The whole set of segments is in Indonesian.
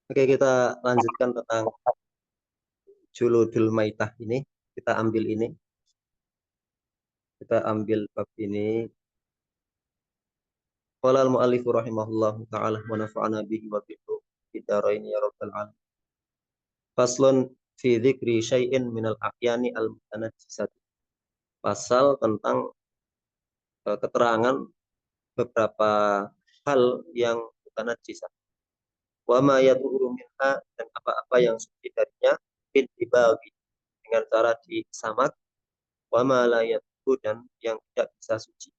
Oke, kita lanjutkan tentang juludul maitah ini. Kita ambil ini. Kita ambil bab ini. Qala al-mu'allifu rahimahullahu ta'ala wa nafa'ana bihi wa bihi bidarain ya rabbal alamin. Faslun fi dzikri syai'in minal a'yani al-mutanajjisat. Pasal tentang keterangan beberapa hal yang mutanajjisat. Wa ma yadhuru minha, dan apa-apa yang suci darinya bil dibagi dengan cara disamak, wa ma la yadhuru, dan yang tidak bisa suci.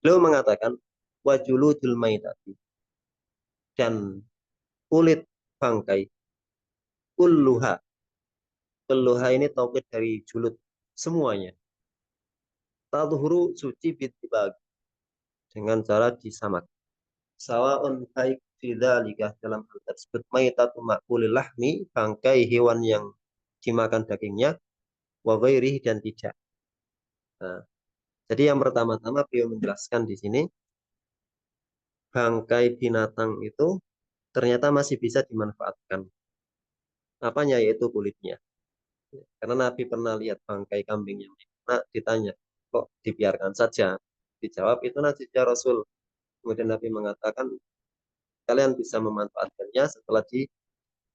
Beliau mengatakan wajuludul maitati, dan kulit bangkai, kulluha. Kulluha ini taukid dari julud, semuanya. Tadhuru suci bitibagi, dengan cara disamak. Sawaun baik fidzalika, dalam hal tersebut, maitatu ma'kulil lahmi, bangkai hewan yang dimakan dagingnya, wa ghairihi, dan tidak. Nah, jadi yang pertama-tama beliau menjelaskan di sini bangkai binatang itu ternyata masih bisa dimanfaatkan. Apanya? Yaitu kulitnya. Karena Nabi pernah lihat bangkai kambing yang ditanya, kok dibiarkan saja? Dijawab, itu najis ya Rasul. Kemudian Nabi mengatakan, kalian bisa memanfaatkannya setelah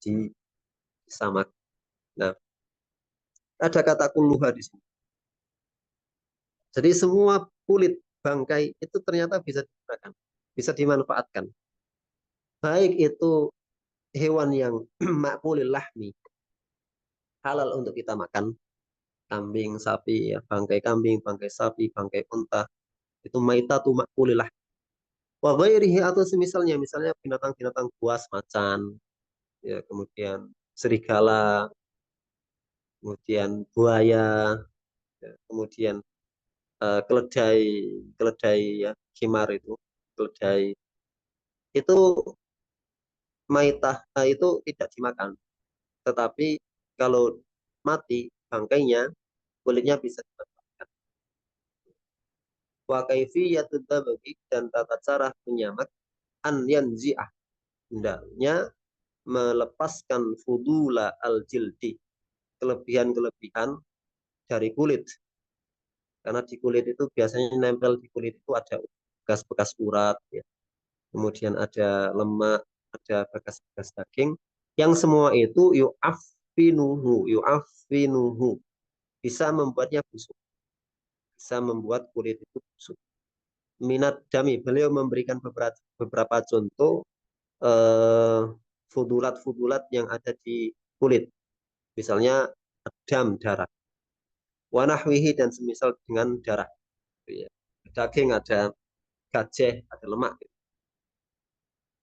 disamak. Nah, ada kata kulluha di sini. Jadi semua kulit bangkai itu ternyata bisa digunakan, bisa dimanfaatkan. Baik itu hewan yang makulil lahmi, halal untuk kita makan, kambing, sapi, ya, bangkai kambing, bangkai sapi, bangkai unta, itu maitatu makulil lahmi. Wa ghairihi, atau semisalnya, misalnya binatang-binatang buas, macan, ya, kemudian serigala, kemudian buaya, ya, kemudian keledai, keledai ya, khimar keledai itu maitah itu tidak dimakan, tetapi kalau mati bangkainya, kulitnya bisa dimanfaatkan. Wa kaifiyatud bagi, dan tata cara menyamak, an yanzi'ah, hendaknya melepaskan fudula al jildi, kelebihan-kelebihan dari kulit. Karena di kulit itu biasanya nempel di kulit itu ada bekas-bekas urat, ya. Kemudian ada lemak, ada bekas-bekas daging, yang semua itu yu'affinuhu, bisa membuatnya busuk, bisa membuat kulit itu busuk. Minat dami, beliau memberikan beberapa contoh eh, fudulat-fudulat yang ada di kulit. Misalnya dam, darah. Wanahwihi, dan semisal dengan darah. Ya. Daging ada gajah, ada lemak.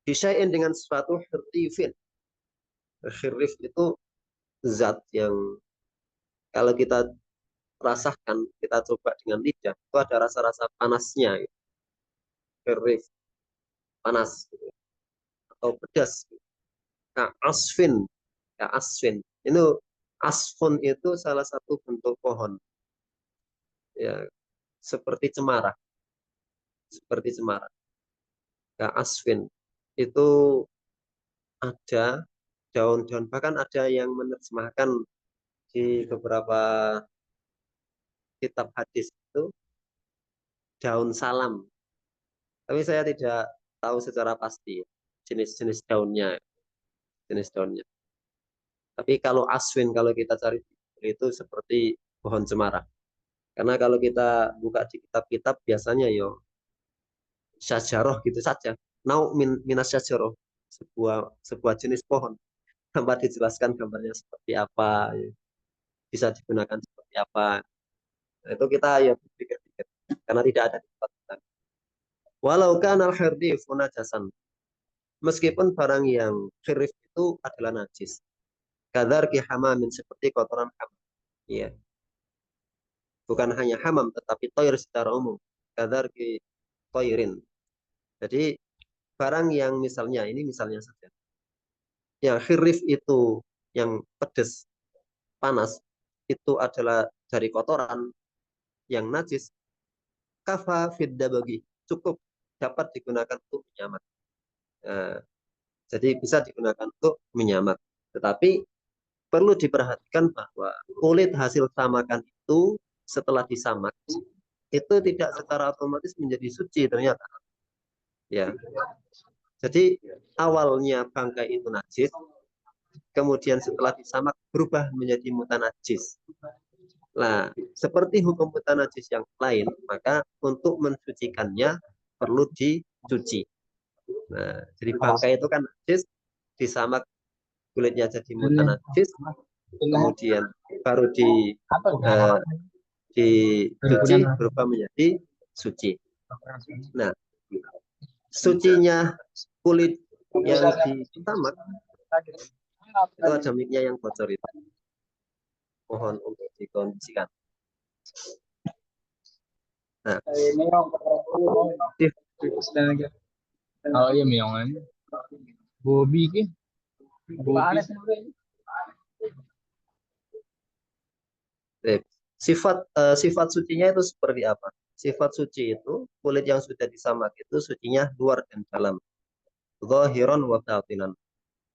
Disain dengan sesuatu khirifin. Khirif itu zat yang kalau kita rasakan, kita coba dengan lidah, itu ada rasa-rasa panasnya. Khirif, panas. Atau pedas. Nah, asfin. Ya, asfin. Itu asfun itu salah satu bentuk pohon. Ya, seperti cemara. Seperti cemara. Ya, asfin. Itu ada daun-daun, bahkan ada yang menerjemahkan di beberapa kitab hadis itu daun salam. Tapi saya tidak tahu secara pasti jenis-jenis daunnya, jenis daunnya. Tapi kalau aswin, kalau kita cari itu seperti pohon cemara. Karena kalau kita buka di kitab-kitab biasanya yo syajaroh gitu saja. Nau minas syajaroh, sebuah jenis pohon. Tanpa dijelaskan gambarnya seperti apa, ya, bisa digunakan seperti apa. Nah, itu kita ya pikir-pikir karena tidak ada di tempat kita. Walau kan al hirdif najasan, meskipun barang yang khirif itu adalah najis. Kadar ki hamamin, seperti kotoran hamam. Iya, bukan hanya hamam tetapi toir secara umum. Kadar ki toirin. Jadi barang yang misalnya, ini misalnya saja, yang khirif itu, yang pedas, panas, itu adalah dari kotoran yang najis, kafa fidda bagi, cukup dapat digunakan untuk menyamak. Nah, Jadi bisa digunakan untuk menyamak. Tetapi perlu diperhatikan bahwa kulit hasil samakan itu setelah disamak itu tidak secara otomatis menjadi suci ternyata. Ya. Jadi awalnya bangkai itu najis, kemudian setelah disamak berubah menjadi mutanajis. Nah, seperti hukum mutanajis yang lain, maka untuk mensucikannya perlu dicuci. Nah, jadi bangkai itu kan najis, disamak kulitnya jadi mutanajis, kemudian baru eh, dicuci berubah menjadi suci. Nah, sucinya kulit yang disamak itu ada mic-nya yang bocor itu. Mohon untuk dikondisikan. Nah, oh iya miongan. Bobby ke? Bobby. sifat sucinya itu seperti apa? Sifat suci itu kulit yang sudah disamak itu sucinya luar dan dalam. Zahiran wa batinan.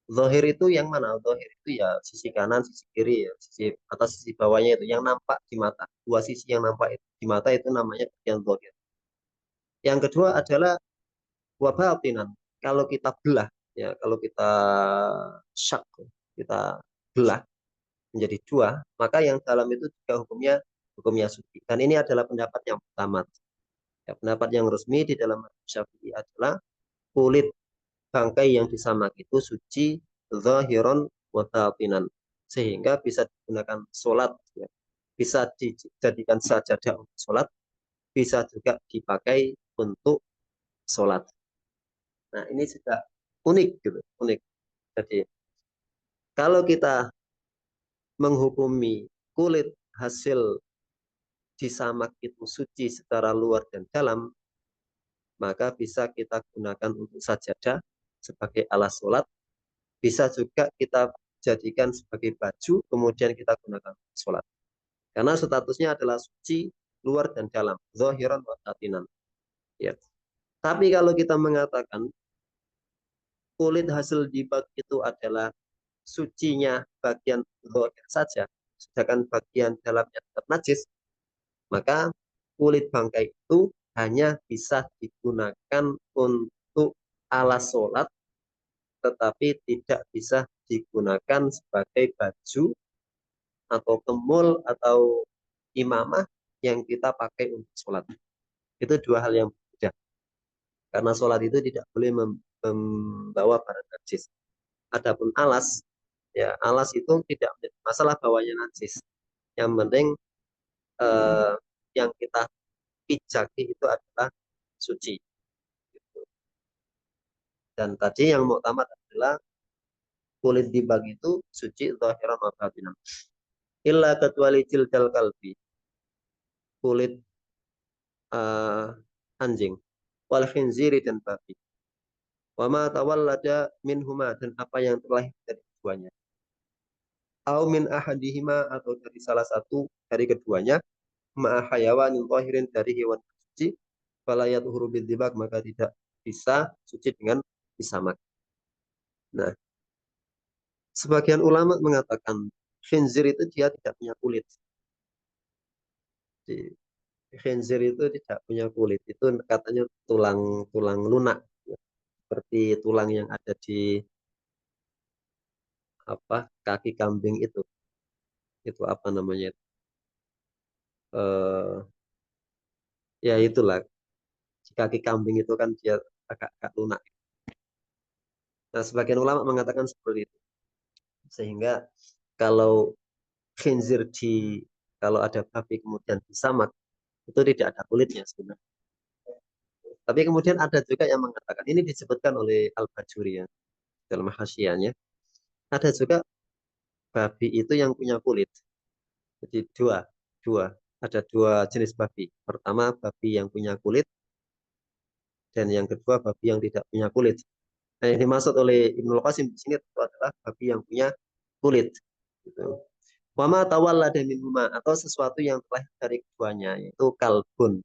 Zahir itu yang mana? Zahir itu ya sisi kanan, sisi kiri, ya. Sisi atas, sisi bawahnya itu yang nampak di mata. Dua sisi yang nampak di mata itu namanya bagian zahir. Yang kedua adalah wa batinan. Kalau kita belah, ya kalau kita syak, kita belah menjadi dua, maka yang dalam itu juga hukumnya suci. Dan ini adalah pendapat yang pertama. Ya, pendapat yang resmi di dalam Syafi'i adalah kulit bangkai yang disamak itu suci zahiron wa batinan, sehingga bisa digunakan sholat, ya. Bisa dijadikan sajadah untuk sholat, bisa juga dipakai untuk sholat. Nah, ini juga unik gitu, unik. Jadi kalau kita menghukumi kulit hasil disamak itu suci secara luar dan dalam, maka bisa kita gunakan untuk sajadah sebagai alas sholat, bisa juga kita jadikan sebagai baju, kemudian kita gunakan untuk sholat. Karena statusnya adalah suci luar dan dalam, zahiran wa batinan. Ya. Tapi kalau kita mengatakan kulit hasil dibak itu adalah sucinya bagian zahir saja, sedangkan bagian dalamnya tetap najis, maka kulit bangkai itu hanya bisa digunakan untuk alas sholat, tetapi tidak bisa digunakan sebagai baju atau kemul atau imamah yang kita pakai untuk sholat. Itu dua hal yang berbeda. Karena sholat itu tidak boleh membawa barang najis. Adapun alas, ya alas itu tidak masalah bawanya najis. Yang penting eh, yang kita pijaki itu adalah suci. Dan tadi yang muktamad adalah kulit dibagi itu suci zahiran wa batinan. Illa kecuali jildal kalbi, kulit anjing, wal khinziri dan babi. Wa ma tawallada minhuma, dan apa yang terlahir dari keduanya. Au min ahadihima, atau dari salah satu dari keduanya, ma'a hayawanin zahirin, dari hewan suci, fala yatuhuru bidzibak, maka tidak bisa suci dengan disamak. Nah, sebagian ulama mengatakan khinzir itu dia tidak punya kulit. Jadi, khinzir itu tidak punya kulit. Itu katanya tulang lunak, ya. Seperti tulang yang ada di apa kaki kambing itu. Itu apa namanya? Eh, ya itulah, di kaki kambing itu kan dia agak lunak. Nah, sebagian ulama mengatakan seperti itu. Sehingga kalau khinzir kalau ada babi kemudian disamak, itu tidak ada kulitnya sebenarnya. Tapi kemudian ada juga yang mengatakan, ini disebutkan oleh Al-Bajuri ya, dalam hasyiahnya. Ada juga babi itu yang punya kulit. Jadi dua. Ada dua jenis babi. Pertama, babi yang punya kulit, dan yang kedua, babi yang tidak punya kulit. Nah, yang dimaksud oleh Ibnul Qasim di sini itu adalah babi yang punya kulit. Gitu. Wama tawalla dan minhuma, atau sesuatu yang terlahir dari keduanya, yaitu kalbun.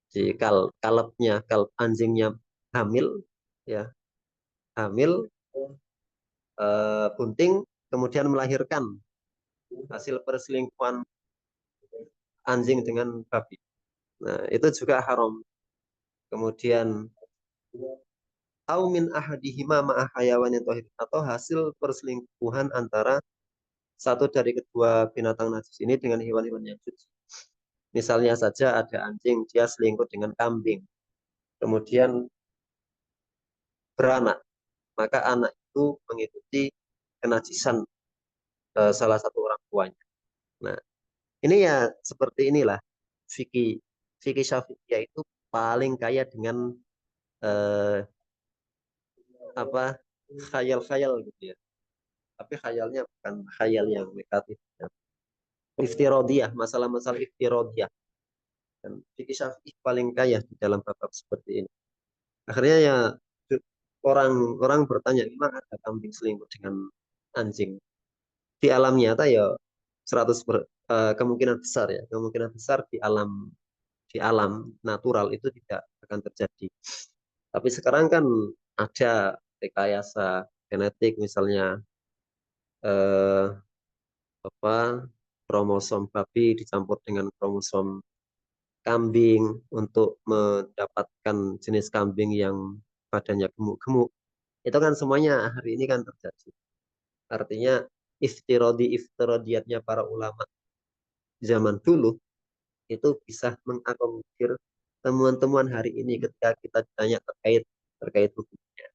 Jadi kalbnya, kalb anjingnya hamil, ya, hamil, bunting, kemudian melahirkan hasil perselingkuhan anjing dengan babi. Nah, itu juga haram. Kemudian au min ahadihima ma'a hayawanin tohir, atau hasil perselingkuhan antara satu dari kedua binatang najis ini dengan hewan-hewan yang suci. Misalnya saja ada anjing, dia selingkuh dengan kambing, kemudian beranak, maka anak itu mengikuti kenajisan salah satu orang tuanya. Nah, ini ya seperti inilah fikih fikih Syafi'iyah itu paling kaya dengan eh, apa khayal-khayal gitu ya. Tapi khayalnya bukan khayal yang negatif. Ya. Iftirodiyah, masalah-masalah iftirodiyah. Dan fikih Syafi'i paling kaya di dalam bab seperti ini. Akhirnya ya orang bertanya, memang ada kambing selingkuh dengan anjing? Di alam nyata ya 100 kemungkinan besar ya, kemungkinan besar di alam natural itu tidak akan terjadi. Tapi sekarang kan ada rekayasa genetik, misalnya eh, apa kromosom babi dicampur dengan kromosom kambing untuk mendapatkan jenis kambing yang badannya gemuk-gemuk. Itu kan semuanya hari ini kan terjadi. Artinya iftirodiyatnya para ulama zaman dulu itu bisa mengakomodir temuan-temuan hari ini ketika kita ditanya terkait terkait hukumnya.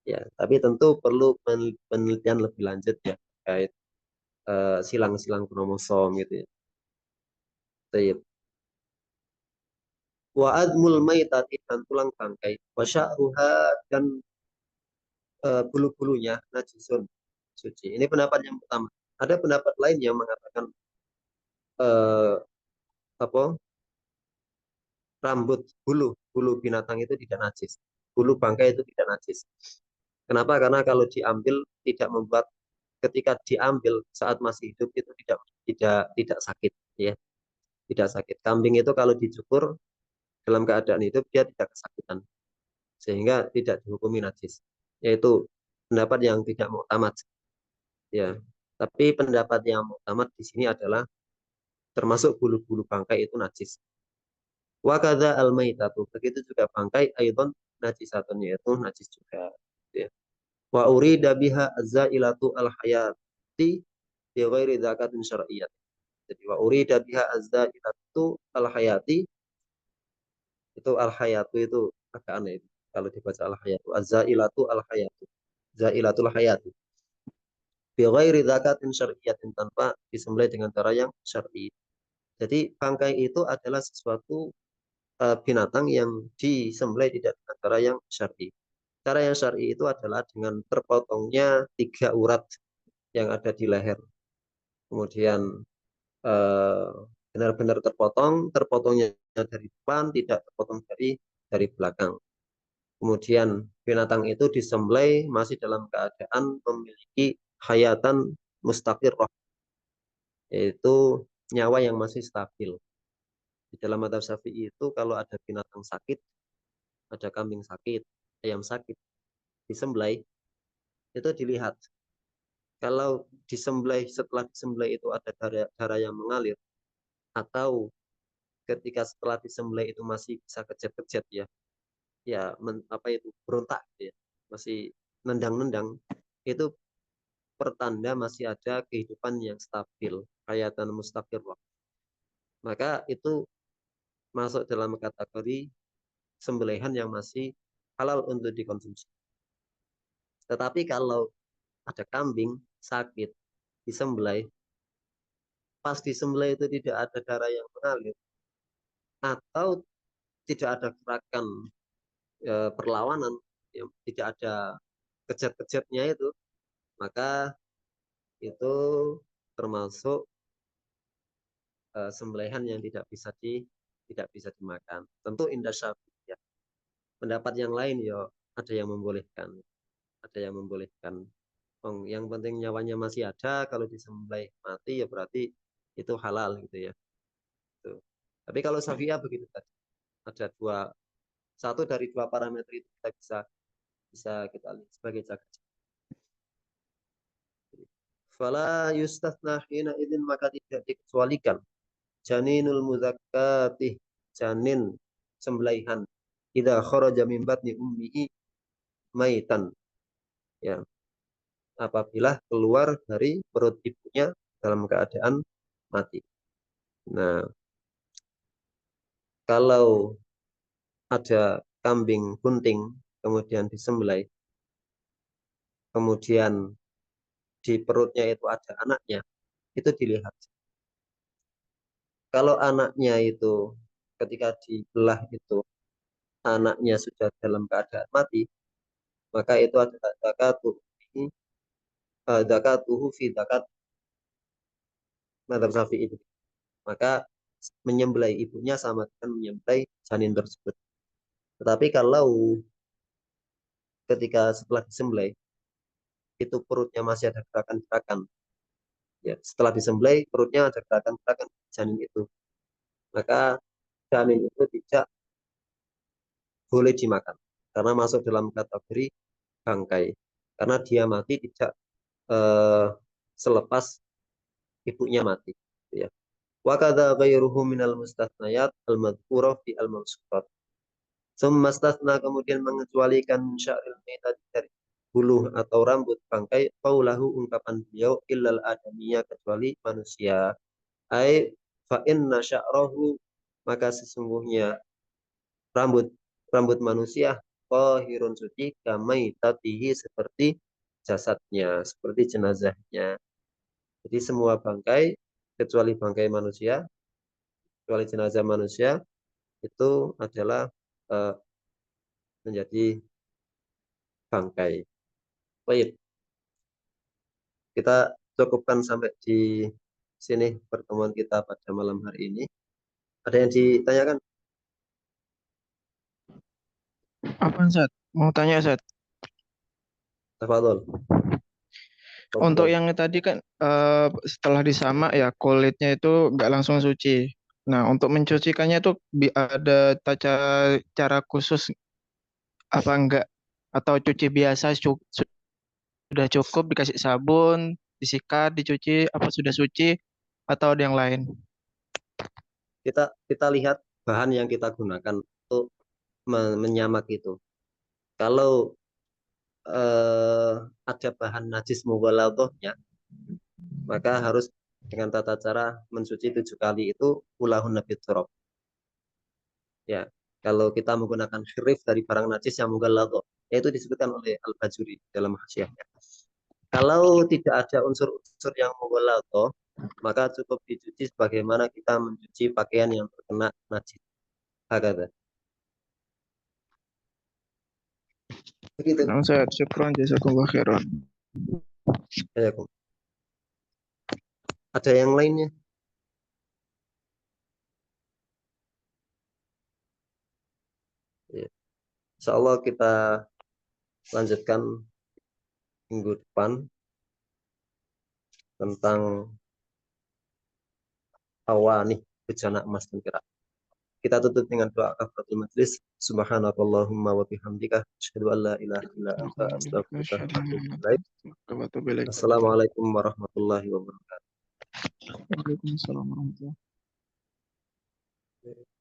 Ya, tapi tentu perlu penelitian lebih lanjut ya terkait silang-silang kromosom gitu ya. Baik. Wa admul maitati, dan tulang bangkai, wa sya'ruha, dan bulu-bulunya najisun, suci. Ini pendapat yang pertama. Ada pendapat lain yang mengatakan eh, apa rambut bulu bulu binatang itu tidak najis. Bulu bangkai itu tidak najis. Kenapa? Karena kalau diambil tidak membuat ketika diambil saat masih hidup itu tidak sakit ya, tidak sakit. Kambing itu kalau dicukur dalam keadaan hidup dia tidak kesakitan sehingga tidak dihukumi najis. Yaitu pendapat yang tidak muktamad ya. Tapi pendapat yang muktamad di sini adalah termasuk bulu-bulu bangkai itu najis. Wa kadza al maitatu, begitu juga bangkai aidon najisatun, yaitu najis juga ya. Wa urida biha azzailatu al hayati bi ghairi zakatin syar'iyyah. Jadi wa urida biha azzailatu al hayati, itu al hayatu itu agak aneh itu. Kalau dibaca al hayatu, azzailatu al hayatu, zailatul hayati bi ghairi zakatin syar'iyyatin, tanpa disembelih dengan cara yang syar'i. Jadi bangkai itu adalah sesuatu binatang yang disembelih tidak dengan cara yang syar'i. Cara yang syar'i itu adalah dengan terpotongnya 3 urat yang ada di leher. Kemudian eh, benar-benar terpotongnya dari depan, tidak terpotong dari belakang. Kemudian binatang itu disembelih masih dalam keadaan memiliki hayatan mustaqirrah, yaitu nyawa yang masih stabil. Di dalam madzhab Syafi'i itu kalau ada binatang sakit, ada kambing sakit, ayam sakit, disembelih, itu dilihat. Kalau setelah disembelih itu ada darah yang mengalir, atau ketika setelah disembelih itu masih bisa kejat-kejat ya, ya apa itu berontak gitu ya, masih nendang-nendang, itu pertanda masih ada kehidupan yang stabil, hayatan mustaqirrah. Maka itu masuk dalam kategori sembelihan yang masih halal untuk dikonsumsi. Tetapi kalau ada kambing sakit disembelih, pas disembelih itu tidak ada darah yang mengalir, atau tidak ada gerakan perlawanan, ya, tidak ada kejat-kejatnya itu, maka itu termasuk sembelihan yang tidak bisa dimakan. Tentu indah syafi'i ya. Pendapat yang lain ya ada yang membolehkan, ada yang membolehkan. Yang penting nyawanya masih ada, kalau disembelih mati ya berarti itu halal gitu ya. Tuh. Tapi kalau Syafi'iyah begitu tadi, ada satu dari dua parameter itu kita bisa bisa kita lihat sebagai jaga. Fala yustatsna hina idzin, maka tidak dikecualikan janinul muzakkati, janin sembelihan, idza kharaja min batni ummihi maitan, ya, apabila keluar dari perut ibunya dalam keadaan mati. Nah, kalau ada kambing bunting kemudian disembelih, kemudian di perutnya itu ada anaknya, itu dilihat. Kalau anaknya itu ketika dibelah itu anaknya sudah dalam keadaan mati, maka itu adalah zakatuhu fi zakat madzhab Syafi'i itu. Maka menyembelih ibunya sama dengan menyembelih janin tersebut. Tetapi kalau ketika setelah disembelih itu perutnya masih ada gerakan-gerakan, ya, setelah disembelih perutnya ada gerakan-gerakan janin itu, maka janin itu tidak boleh dimakan karena masuk dalam kategori bangkai, karena dia mati tidak eh, selepas ibunya mati, ya. Wa kadza ghairuhu minal mustatsnayat al-madhkurah fi al-mawsuqat. Summastasna, kemudian mengecualikan sya'ril maitat dari bulu atau rambut bangkai, qaulahu, ungkapan beliau, illal adamiyya, kecuali manusia. Ai fa inna sya'rahu, maka sesungguhnya rambut rambut manusia tahirun, suci, kamaitatihi, seperti jasadnya, seperti jenazahnya. Jadi semua bangkai kecuali bangkai manusia, kecuali jenazah manusia itu adalah eh, menjadi bangkai. Baik, kita cukupkan sampai di sini pertemuan kita pada malam hari ini. Ada yang ditanyakan? Apa Zat? Mau tanya Zat. Tafadhol. Untuk Tafadhol. yang tadi kan setelah disamak ya kulitnya itu nggak langsung suci. Nah untuk mencucikannya itu ada cara khusus apa enggak? Atau cuci biasa sudah cukup dikasih sabun, disikat, dicuci, apa sudah suci atau ada yang lain? Kita lihat bahan yang kita gunakan untuk menyamak itu. Kalau ada bahan najis mughaladhahnya, maka harus dengan tata cara mencuci 7 kali, itu ulahun nabi turab. Ya, kalau kita menggunakan khirif dari barang najis yang mughaladhah, yaitu disebutkan oleh Al-Bajuri dalam hasyiahnya. Kalau tidak ada unsur-unsur yang mughaladhah, maka cukup dicuci sebagaimana kita mencuci pakaian yang terkena najis. Hakata. Begitu. Nah, Zat, syukron jazakumullah khairan. Ya, ada yang lainnya? Ya. Insya Allah kita lanjutkan minggu depan tentang nih bejana emas dan perak. Kita tutup dengan doa kafaratul majlis. Subhanakallahumma wa bihamdika asyhadu an la ilaha illa anta astaghfiruka wa atubu ilaik. Assalamualaikum warahmatullahi wabarakatuh. Waalaikumsalam warahmatullahi wabarakatuh.